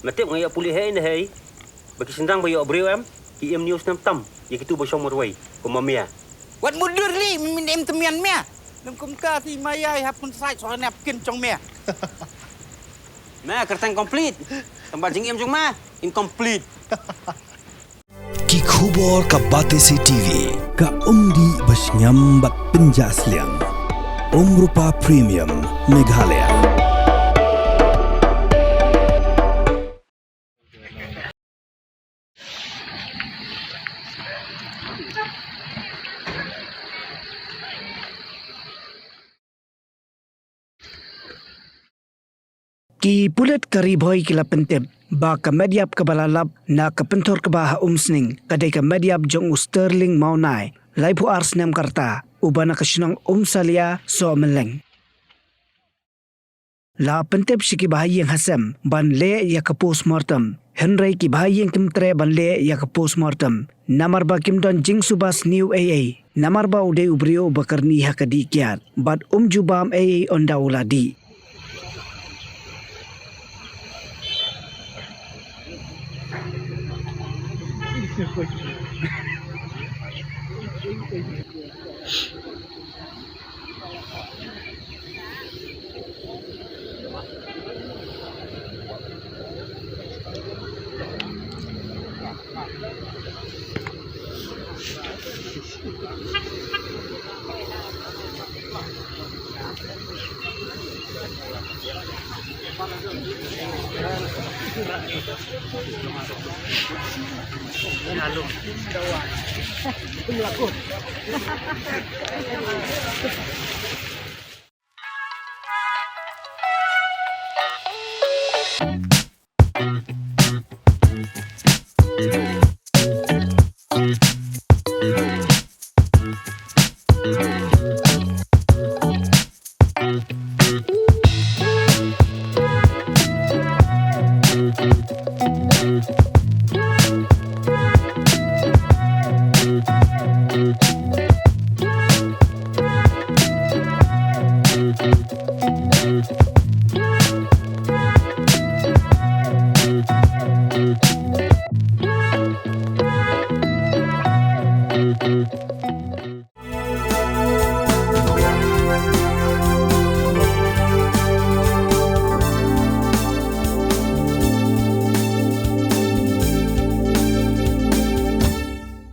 Metïap ngaya pulih hai na hai. Bagi sendang bayo abreu am. Ki em news nam tam. Ya kitu ba shomor wai. Ko mamia. Wat mundur li min em temian mea. Nam kum ta ti mayai hapun sai so nap kin chong mea. Mea kertang complete. Tempat jing em jong ma incomplete. Ki khubor ka Batesi TV ka umdi bas nyambat penjaslian. Rupa Premium Meghalaya. Ki pulet kari boy kila Pynthor ba ka Metïap ka balalap na ka Pynthor ka ba Umsning kadai ka Metïap jong Sterling maunai laipu ars nem karta ubana ka sinang umsalia so meleng la Pynthor shiki bahayeng hasem ban le ya ka postmortem Henry ki bahayeng kimtre ban le ya ka postmortem namar ba kimdon jing subas new AA namar ba ude ubrio bakarni hakadi kiat bad jubam AA onda uladi.